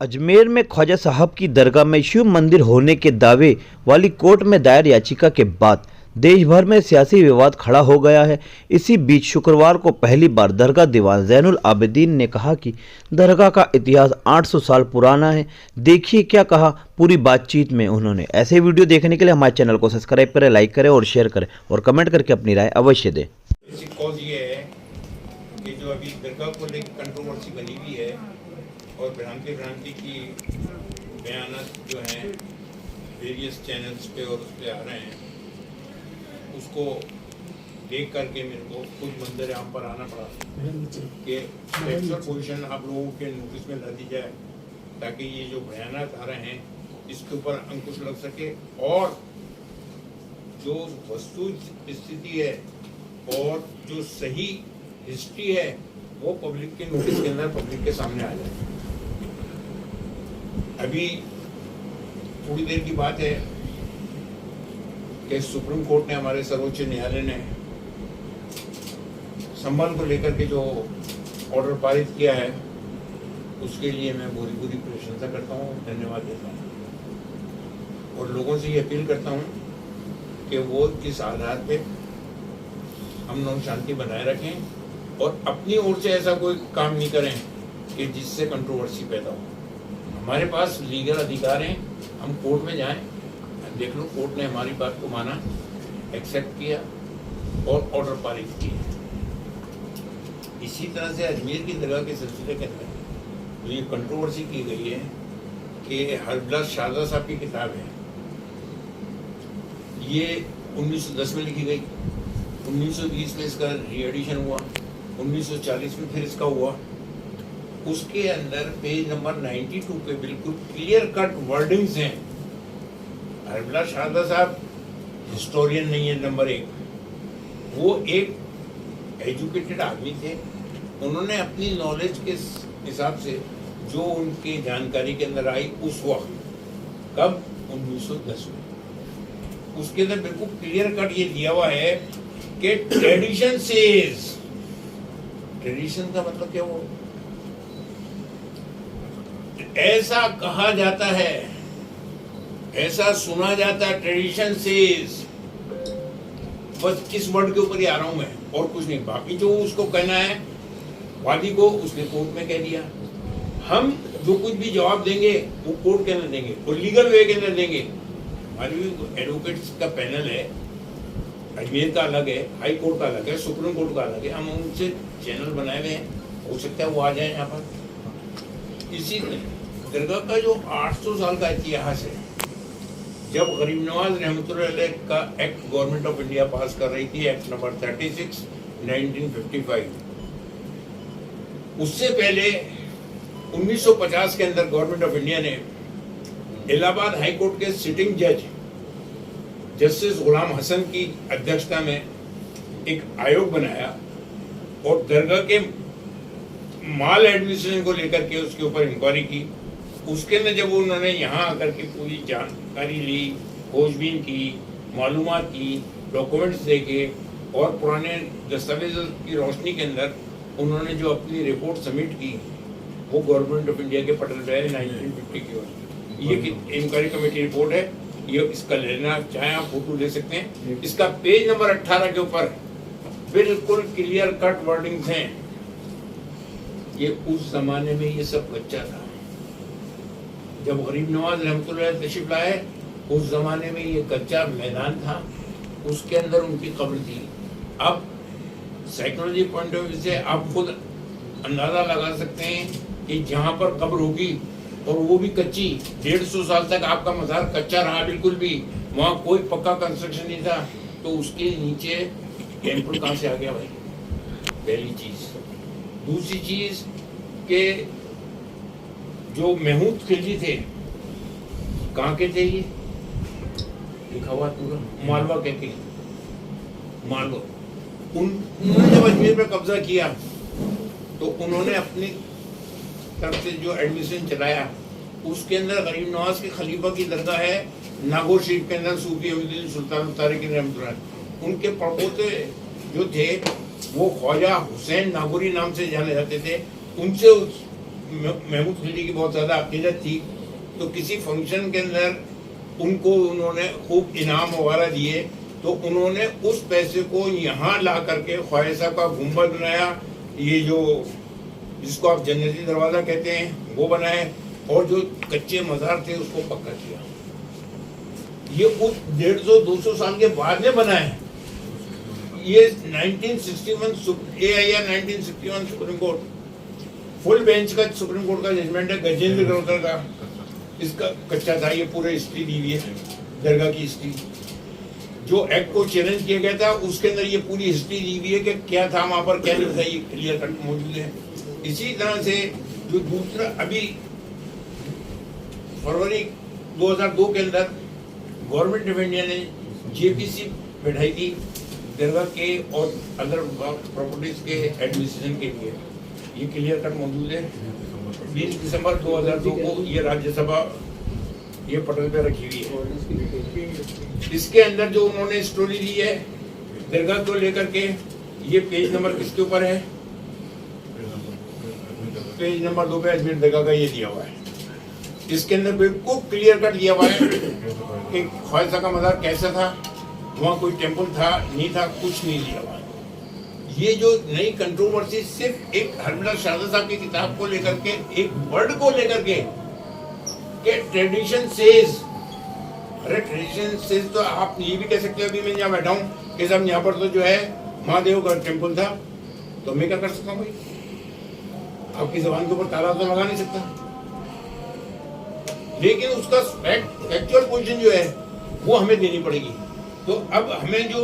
अजमेर में ख्वाजा साहब की दरगाह में शिव मंदिर होने के दावे वाली कोर्ट में दायर याचिका के बाद देश भर में सियासी विवाद खड़ा हो गया है। इसी बीच शुक्रवार को पहली बार दरगाह दीवान जैनुल आबिदीन ने कहा कि दरगाह का इतिहास 800 साल पुराना है। देखिए क्या कहा पूरी बातचीत में उन्होंने। ऐसे वीडियो देखने के लिए हमारे चैनल को सब्सक्राइब करें, लाइक करें और शेयर करें और कमेंट करके अपनी राय अवश्य दें। कॉज ये है कि जो अभी दरगाह को लेकर कंट्रोवर्सी बनी हुई है और भ्रांति की बयानात जो हैं वेरियस चैनल्स पे और उस पर आ रहे हैं, उसको देख करके मेरे को खुद मंदिर आम पर आना पड़ा कि एक्चुअल पोजीशन आप लोगों के नोटिस में ला दी जाए ताकि ये जो बयानात आ रहे हैं इसके ऊपर अंकुश लग सके और जो वस्तु स्थिति है और जो सही हिस्ट्री है वो पब्लिक के नोटिस के अंदर पब्लिक के सामने आ जाए। अभी थोड़ी देर की बात है कि सुप्रीम कोर्ट ने, हमारे सर्वोच्च न्यायालय ने संबल को लेकर के जो ऑर्डर पारित किया है उसके लिए मैं पूरी प्रशंसा करता हूँ, धन्यवाद देता हूँ और लोगों से ये अपील करता हूँ कि वो इस आधार पे हम लोग शांति बनाए रखें और अपनी ओर से ऐसा कोई काम नहीं करें कि जिससे कंट्रोवर्सी पैदा हो। हमारे पास लीगल अधिकार हैं, हम कोर्ट में जाएं, देख लो कोर्ट ने हमारी बात को माना, एक्सेप्ट किया और ऑर्डर पारित किए। इसी तरह से अजमेर की दरगाह के सिलसिले के अंदर जो ये कंट्रोवर्सी की गई है कि हरबला शारदा साहब की किताब है, ये 1910 में लिखी गई, 1920 में इसका री एडिशन हुआ, 1940 में फिर इसका हुआ। उसके अंदर पेज नंबर 92 पे बिल्कुल क्लियर कट वर्डिंग्स हैं। हरबला शारदा साहब हिस्टोरियन नहीं है, नंबर 1, वो एक एजुकेटेड आदमी थे। उन्होंने अपनी नॉलेज के हिसाब से जो उनकी जानकारी के अंदर आई उस वक्त, कब 1910 में, उसके अंदर बिल्कुल क्लियर कट ये दिया हुआ है कि ट्रेडिशन सेज, ट्रेडिशन का मतलब क्या, वो ऐसा कहा जाता है, ऐसा सुना जाता है, ट्रेडिशन सेज, बस किस वर्ड के ऊपर ही आ रहा हूं मैं और कुछ नहीं। बाकी जो उसको कहना है वादी को, उसने कोर्ट में कह दिया। हम जो कुछ भी जवाब देंगे वो कोर्ट के अंदर देंगे और लीगल वे के अंदर देंगे। हमारी भी एडवोकेट्स का पैनल है, अजमेर का अलग है, हाई कोर्ट का अलग है, सुप्रीम कोर्ट का अलग है। हम उनसे चैनल बनाए हुए हैं, हो सकता है वो आ जाए यहाँ पर। इसी दरगाह का जो 800 साल का इतिहास है, जब गरीब नवाज रहमतुल्लाह अलैह का एक्ट गवर्नमेंट ऑफ इंडिया पास कर रही थी, एक्ट नंबर 36 1955, उससे पहले 1950 के अंदर गवर्नमेंट ऑफ इंडिया ने इलाहाबाद हाई कोर्ट के सिटिंग जज जस्टिस गुलाम हसन की अध्यक्षता में एक आयोग बनाया और दरगाह के माल एडमिनिस्ट्रेशन को लेकर के उसके ऊपर इंक्वायरी की। उसके अंदर जब उन्होंने यहाँ आकर के पूरी जानकारी ली, खोजबीन की, मालूमात की, डॉक्यूमेंट्स देखे और पुराने दस्तावेजों की रोशनी के अंदर उन्होंने जो अपनी रिपोर्ट सबमिट की, वो गवर्नमेंट ऑफ इंडिया के पटल पे 1950 की ये इंक्वायरी कमेटी रिपोर्ट है। ये इसका लेना चाहे आप फोटो ले सकते हैं। इसका पेज नंबर 18 के ऊपर बिल्कुल क्लियर कट वर्डिंग्स हैं। ये उस जमाने में ये सब कच्चा था। जब गरीब नवाज रहमतुल्लाह तशरीफ लाए, उस जमाने में ये कच्चा मैदान था, उसके अंदर उनकी कब्र थी। अब साइकोलॉजी पॉइंट ऑफ व्यू से आप खुद अंदाजा लगा सकते हैं कि जहाँ पर कब्र होगी और वो भी कच्ची, 150 साल तक आपका मज़ार कच्चा रहा, बिल्कुल भी वहाँ कोई पक्का कंस्ट्रक्शन नहीं था, तो उसके नीचे टेम्पल कहाँ से आ गया भाई? पहली चीज। दूसरी चीज के जो महमूद खिलजी थे, कहाँ के थे? ये लिखा हुआ पूरा मालवा के मालवा। उन्होंने जब अजमेर पे कब्जा किया तो उन्होंने अपनी तरफ से जो एडमिनिस्ट्रेशन चलाया, उसके अंदर गरीब नवाज के खलीफा की दरगाह है नागौर शरीफ के अंदर, सूफी अमीरुद्दीन सुल्तान तारिक रहमतुल्लाह। उनके पड़पोते जो थे वो ख्वाजा हुसैन नागौरी नाम से जाने जाते थे। उनसे महमूद खिलजी की बहुत ज़्यादा अकीदत थी, तो किसी फंक्शन के अंदर उनको उन्होंने खूब इनाम वगैरह दिए, तो उन्होंने उस पैसे को यहाँ ला करके ख्वाजा का गुंबद बनाया, ये जो जिसको आप जन्नती दरवाज़ा कहते हैं वो बनाए, और जो कच्चे मज़ार थे उसको पक्का किया। ये कुछ 150-200 साल के बाद में बना है। ये 1961 AIR 1961 supreme court full bench का सुप्रीम कोर्ट का जजमेंट है, गजेंद्र गरोदर का। इसका कच्चा था, ये पूरे हिस्ट्री दी हुई है, दरगाह की हिस्ट्री। जो एक्ट को चैलेंज किया गया था उसके अंदर ये पूरी हिस्ट्री दी हुई है कि क्या था वहां पर, क्या नहीं था, ये क्लियर कट मौजूद है। इसी तरह से जो दूसरा अभी फरवरी 2002 के अंदर गवर्नमेंट ऑफ इंडिया ने JPC बैठाई थी दरगाह के और अदर प्रॉपर्टीज के एडमिनिस्ट्रेशन के लिए, ये क्लियर कट मौजूद है। 20 दिसंबर 2002 को ये राज्यसभा ये पटल पे रखी हुई है। इसके अंदर जो उन्होंने स्टोरी दी है दरगाह को लेकर के, ये पेज नंबर किसके ऊपर है, पेज नंबर 2 पे अजमेर दरगाह का ये दिया हुआ है। इसके अंदर बिल्कुल क्लियर कट दिया हुआ है कि ख्वाजा का मज़ार कैसा था, वहाँ कोई टेम्पल था नहीं था, कुछ नहीं दिया हुआ। ये जो नई कंट्रोवर्सी सिर्फ एक हरमिला शारदा साहब की किताब को लेकर के, एक वर्ड को लेकर के ट्रेडिशन सेज, अरे ट्रेडिशन सेज तो आप ये भी कह सकते हो, अभी मैं यहाँ बैठा हूँ कि साहब यहाँ पर तो जो है महादेव का टेम्पल था, तो मैं क्या कर सकता हूँ भाई, आपकी जबान के ऊपर ताला तो लगा नहीं सकता। लेकिन उसका फैक्चुअल पोजीशन जो है वो हमें देनी पड़ेगी। तो अब हमें जो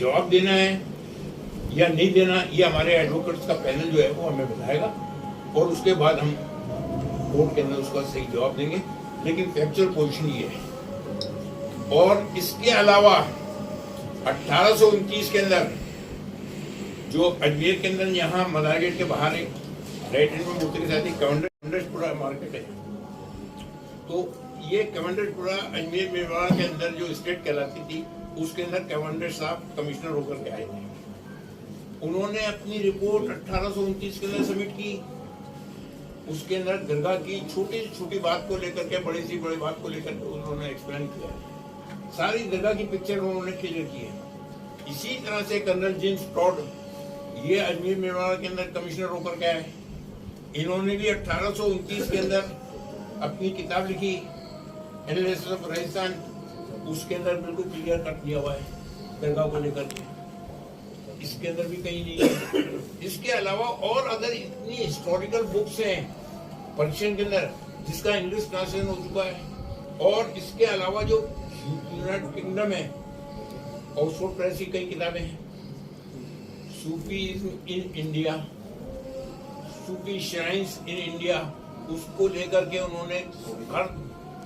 जवाब देना है या नहीं देना, ये हमारे एडवोकेट्स का पैनल जो है वो हमें बताएगा, और उसके बाद हम कोर्ट के अंदर उसका सही जवाब देंगे। लेकिन फैक्चुअल पोजीशन ये है। और इसके अलावा 1829 के अंदर जो अजमेर के अंदर यहाँ मदार गेट के बाहर एक राइट हैंड में मूर्ति के साथ ही कवंडरपुरा मार्केट है, तो ये कवंडरपुरा अजमेर मेवाड़ के अंदर जो स्टेट कहलाती थी, उसके अंदर कवंडर साहब कमिश्नर होकर के आए थे। उन्होंने अपनी रिपोर्ट 1829 के अंदर सबमिट की। उसके अंदर दरगाह की छोटी से छोटी बात को लेकर के, बड़ी सी बड़ी बात को लेकर के उन्होंने एक्सप्लेन किया है। सारी दरगाह की पिक्चर उन्होंने क्लियर की है। इसी तरह से कर्नल जेम्स टॉड, ये अजमेर मेवाड़ के अंदर कमिश्नर होकर के आए। इन्होंने भी 1829 के अंदर अपनी किताब लिखी एनालिसिस ऑफ राजस्थान, उसके अंदर बिल्कुल क्लियर कट दिया हुआ है दरगाह को लेकर के, इसके अंदर भी कहीं नहीं है। इसके अलावा और अगर इतनी हिस्टोरिकल बुक्स हैं पर्शियन के अंदर, जिसका इंग्लिश ट्रांसलेशन हो चुका है, और इसके अलावा जो यूनाइटेड किंगडम है ऑक्सफोर्ड प्रेस की कई किताबें हैं, Sufism in India, Sufi shrines in India, उसको लेकर के उन्होंने हर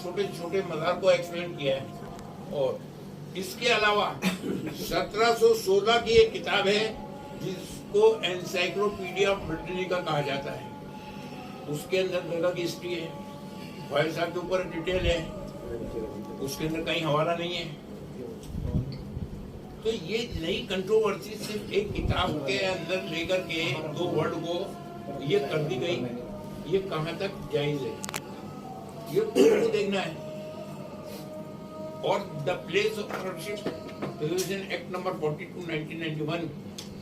छोटे छोटे मज़ार को एक्सप्लेन किया है। और इसके अलावा 1716 की एक किताब है जिसको एनसाइक्लोपीडिया ऑफ ब्रिटेनिका कहा जाता है, उसके अंदर दरगाह की हिस्ट्री है, ख्वाजा साहब के ऊपर डिटेल है, उसके अंदर कहीं हवाला नहीं है। तो ये नई कंट्रोवर्सी सिर्फ एक किताब के अंदर लेकर के दो वर्ड को ये कर दी गई, ये कहां तक जायज है, ये को देखना है। और the place of ownership reservation act number 42 1991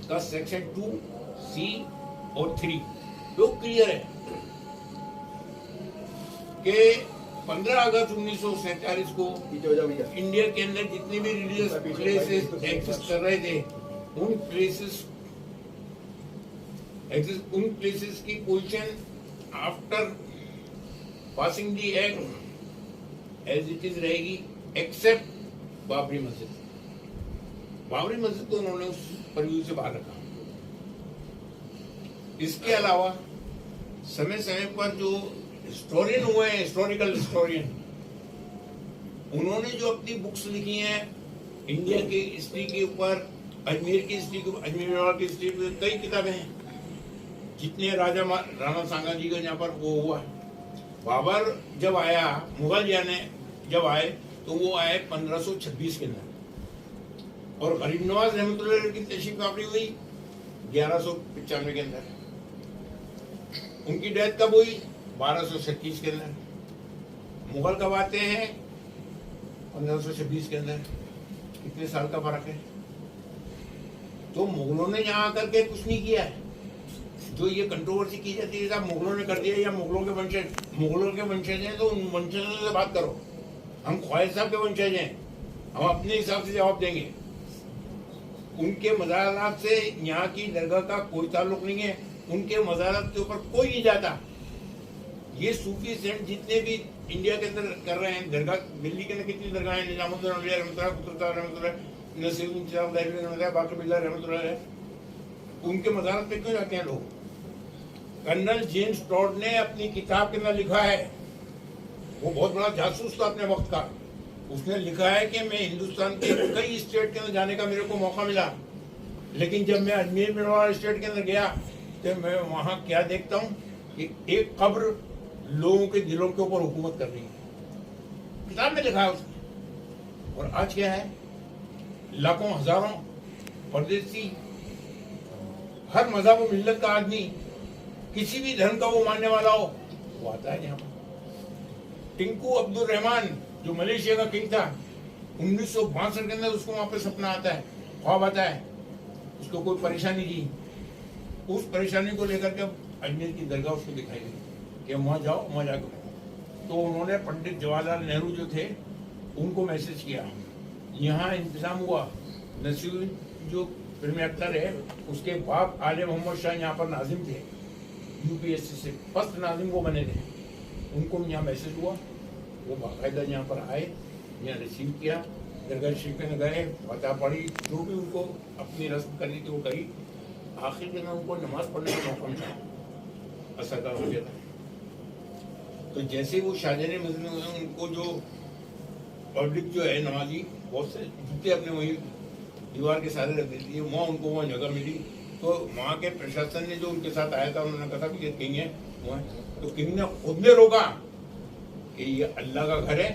का सेक्शन 2C और 3 तो क्लियर है कि 15 अगस्त 1947 को इंडिया के अंदर जितने भी रिलीजियस प्लेसेस एग्जिस्ट कर रहे थे, उन प्लेसेस की position after passing the act as it is रहेगी, एक्सेप्ट बाबरी मस्जिद। बाबरी मस्जिद को उन्होंने उस परिव्यू से बाहर रखा। इसके अलावा समय समय पर जो हिस्टोरियन हुए हैं, हिस्टोरिकल हिस्टोरियन, उन्होंने जो अपनी बुक्स लिखी हैं इंडिया की हिस्ट्री के ऊपर, अजमेर की हिस्ट्री के, अजमेर मेवाड़ की हिस्ट्री पे कई किताबें हैं। जितने राणा सांगा जी का यहाँ पर वो हुआ, बाबर जब आया, मुगल जाने जब आए तो वो आए 1526 के अंदर, और गरीब नवाज रहमतुल्लाह की तशरीफ आवरी हुई 1195 के अंदर। उनकी डेथ कब हुई? 1236 के अंदर। मुगल कब आते हैं? 1526 के अंदर। कितने साल का फर्क है? तो मुगलों ने यहाँ आकर के कुछ नहीं किया है। जो ये कंट्रोवर्सी की जाती है साहब मुगलों ने कर दिया या मुगलों के वंशज हैं, तो उन वंशजों से बात करो। हम ख्वाहिश साहब के वंशज हैं, हम अपने हिसाब से जवाब देंगे। उनके मज़ारात से यहाँ की दरगाह का कोई ताल्लुक नहीं है। उनके मज़ारात के ऊपर कोई नहीं जाता। ये सूफी सेंट जितने भी इंडिया के अंदर कर रहे हैं, दरगाह दिल्ली के अंदर कितनी दरगाह हैं? निजामुद्दीन औलिया रहमतुल्लाह, कुतुबुद्दीन रहमतुल्लाह, नसीरुद्दीन चिराग दहलवी रहमतुल्लाह, बाक़ी बिल्लाह रहमतुल्लाह। उनके मज़ारात पे क्यों जाते हैं लोग? कर्नल जेम्स टॉड ने अपनी किताब के अंदर लिखा है, वो बहुत बड़ा जासूस था अपने वक्त का। उसने लिखा है कि मैं हिंदुस्तान के कई स्टेट के अंदर जाने का मेरे को मौका मिला, लेकिन जब मैं अजमेर मेवाड़ स्टेट के अंदर गया तो मैं वहाँ क्या देखता हूँ कि एक कब्र लोगों के दिलों के ऊपर हुकूमत कर रही है। किताब में लिखा है उसने। और आज क्या है? लाखों हजारों परदेसी, हर मजहब और मिल्लत का आदमी, किसी भी धर्म का वो मानने वाला हो, वो आता है यहाँ पर। टिंकू अब्दुल रहमान जो मलेशिया का किंग था, 1962 के अंदर उसको वहां पे सपना आता है, ख्वाब आता है, उसको कोई परेशानी थी। उस परेशानी को लेकर के अजमेर की दरगाह उसको दिखाई गई कि वहां जाओ, वहां जाकर। तो उन्होंने पंडित जवाहरलाल नेहरू जो थे उनको मैसेज किया, यहाँ इंतजाम हुआ। नसीरुद्दीन जो फिल्म एक्टर है, उसके बाप आले मोहम्मद शाह यहाँ पर नाजिम थे, यूपीएससी से फर्स्ट नाजिम वो बने थे। उनको यहाँ मैसेज हुआ, वो बाकायदा यहाँ पर आए, यहाँ रिसीव किया, दरगाह शरीफ में गए, फतह पढ़ी, जो भी उनको अपनी रस्म करनी थी वो करी। आखिर में उनको नमाज पढ़ने का मौका मिला, असर का हो गया था। तो जैसे वो शाहजहां मस्जिद में उनको जो पब्लिक जो है नमाजी, बहुत से जूते अपने वही दीवार के सारे रख देती है, वहाँ उनको वहाँ जगह मिली। तो वहाँ के प्रशासन ने जो उनके साथ आया था, उन्होंने कहा कि ये किंग है, वो है। तो किंग ने खुद ने रोका कि ये अल्लाह का घर है,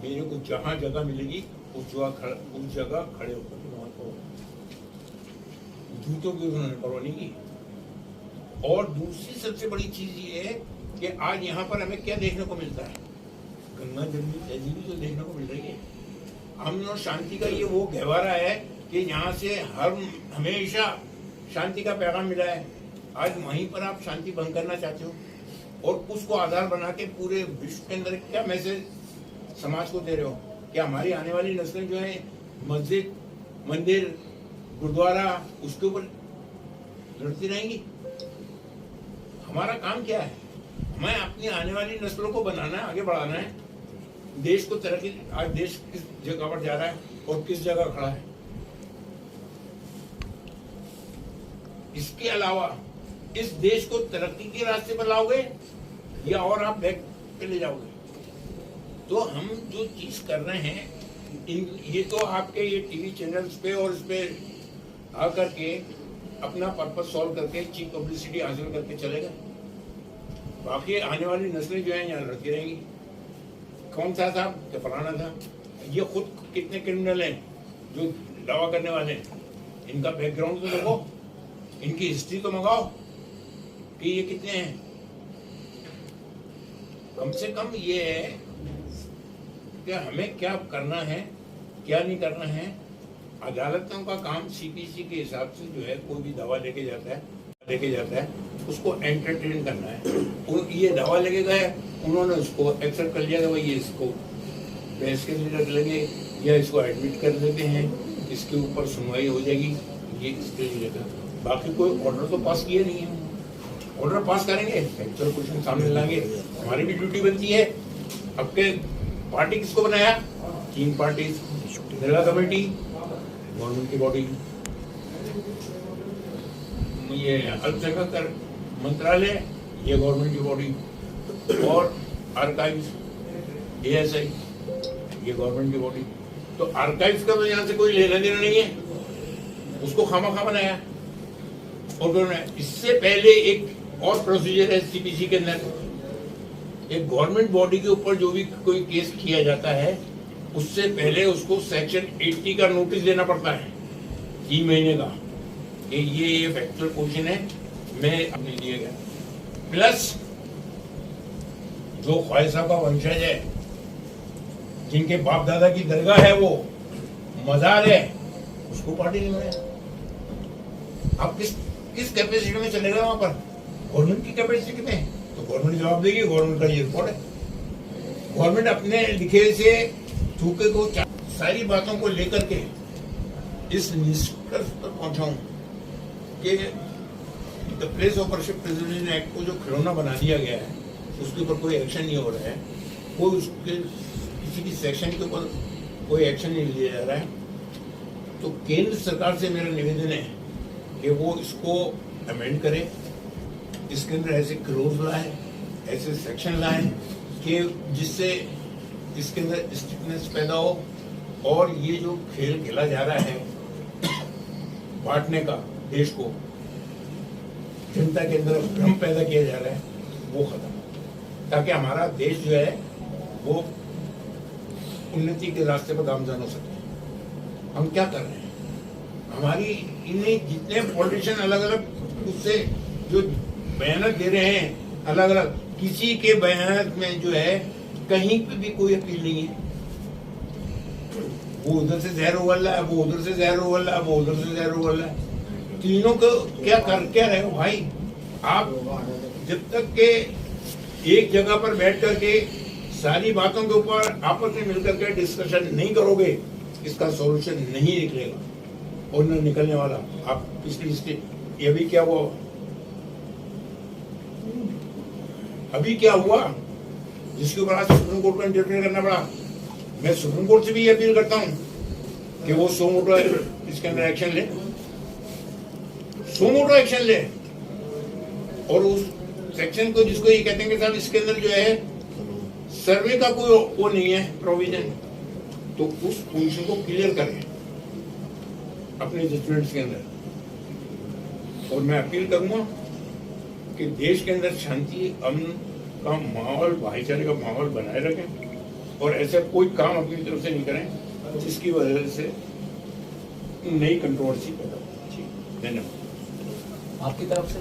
मेरे को जहाँ जगह मिलेगी उस जगह खड़े होकर वहाँ को जूतों की उन्होंने परवाह नहीं की। और दूसरी सबसे बड़ी चीज ये है कि आज यहाँ पर हमें क्या देखने को मिलता है? गंगा जमुनी तहजीब जो देखने को मिल रही है, अमन और शांति का ये वो गहवारा है कि यहाँ से हमेशा शांति का पैगाम मिला है। आज वहीं पर आप शांति भंग करना चाहते हो और उसको आधार बना के पूरे विश्व के अंदर क्या मैसेज समाज को दे रहे हो? क्या हमारी आने वाली नस्लें जो है मस्जिद, मंदिर, गुरुद्वारा उसके ऊपर लड़ती रहेंगी? हमारा काम क्या है? हमें अपनी आने वाली नस्लों को बनाना है, आगे बढ़ाना है, देश को तरक्की। आज देश किस जगह पर जा रहा है और किस जगह खड़ा है? इसके अलावा इस देश को तरक्की के रास्ते पर लाओगे या और आप बैक पे ले जाओगे? तो हम जो चीज कर रहे हैं, ये तो आपके ये टीवी चैनल्स पे और इस पे आकर के अपना पर्पस सॉल्व करके चीप पब्लिसिटी हासिल करके चलेगा। बाकी आने वाली नस्लें जो है यहाँ लड़ती रहेंगी। कौन सा था क्या फलाना था? ये खुद कितने क्रिमिनल हैं जो दावा करने वाले हैं? इनका बैकग्राउंड तो देखो, इनकी हिस्ट्री तो मंगाओ कि ये कितने हैं। कम से कम ये है कि हमें क्या करना है, क्या नहीं करना है। अदालतों का काम सीपीसी के हिसाब से जो है, कोई भी दावा लेके जाता है उसको एंटरटेन करना है। ये दावा लेके गए, उन्होंने उसको एक्सेप्ट कर लिया कि भाई ये इसको बहस के लिए रख लेंगे या इसको एडमिट कर देते हैं, इसके ऊपर सुनवाई हो जाएगी, ये इसके लिए लेगा। बाकी कोई ऑर्डर तो पास किया नहीं है। ऑर्डर पास करेंगे, एक्चुअल क्वेश्चन सामने लाएंगे, हमारी भी ड्यूटी बनती है। अब के पार्टी किसको बनाया? 3 पार्टी, दरगाह कमेटी, गवर्नमेंट की बॉडी, ये अल्पसंख्यक मंत्रालय, ये गवर्नमेंट की बॉडी, और आर्काइव्स, ASI, ये गवर्नमेंट की बॉडी। तो आर्काइव्स का तो यहाँ से कोई लेना देना नहीं है, उसको खामखा बनाया। और इससे पहले एक और प्रोसीजर है सीपीसी के अंदर, एक गवर्नमेंट बॉडी के ऊपर जो भी कोई केस किया जाता है, उससे पहले उसको सेक्शन 80 का नोटिस देना पड़ता है 3 महीने का, कि ये फैक्चुअल क्वेश्चन है, मैं अपने लिए गया। प्लस जो ख्वाजा का वंशज है, जिनके बाप दादा की दरगाह है, वो मजार है, उसको पार्टी नहीं बनाया। आप किस कैपेसिटी में चले गए वहां पर? गवर्नमेंट की कैपेसिटी में। तो गवर्नमेंट जवाब देगी, गवर्नमेंट का ये रिपोर्ट है। गवर्नमेंट अपने लिखे से थूके को सारी बातों को लेकर के इस निष्कर्ष पर पहुंचा हूं कि the place of worship president act को जो खिलौना बना दिया गया है, उसके ऊपर कोई एक्शन नहीं हो रहा है, कोई उसके किसी भी सेक्शन के ऊपर कोई एक्शन नहीं लिया जा रहा है। तो केंद्र सरकार से मेरा निवेदन है कि वो इसको अमेंड करे, इसके अंदर ऐसे क्लोज लाए, ऐसे सेक्शन लाए कि जिससे इसके अंदर स्ट्रिक्टनेस पैदा हो, और ये जो खेल खेला जा रहा है बांटने का देश को, जनता के अंदर भ्रम पैदा किया जा रहा है, वो खत्म, ताकि हमारा देश जो है वो उन्नति के रास्ते पर गामजन हो सके। हम क्या कर रहे हैं? हमारी इन्हें जितने पॉलिटिशियन अलग अलग उससे जो बयान दे रहे हैं अलग अलग, किसी के बयान में जो है कहीं पे भी कोई अपील नहीं है। वो उधर से जहर उगल रहा है, वो उधर से जहर उगल रहा है, वो उधर से जहर उगल रहा है। तीनों को क्या रहे हो भाई? आप जब तक के एक जगह पर बैठ करके सारी बातों के ऊपर आपस में मिलकर के डिस्कशन नहीं करोगे, इसका सॉल्यूशन नहीं निकलेगा और न निकलने वाला। आप पिछली स्टेट ये भी क्या हुआ, अभी क्या हुआ जिसके ऊपर आज सुप्रीम कोर्ट को इंटरफेयर करना पड़ा। मैं सुप्रीम कोर्ट से भी ये अपील करता हूं कि वो सो मोटो इसके अंदर एक्शन ले, सो मोटो एक्शन ले, और उस सेक्शन को जिसको ये कहते हैं कि साहब इसके अंदर जो है सर्वे का कोई वो नहीं है प्रोविजन, तो उस पोजीशन को क्लियर करें अपने जजमेंट्स के अंदर। और मैं अपील करूंगा कि देश के अंदर शांति, अमन का माहौल, भाईचारे का माहौल बनाए रखें, और ऐसा कोई काम अपनी तरफ से नहीं करें जिसकी वजह से नई कंट्रोवर्सी पैदा हो। धन्यवाद। आपकी तरफ से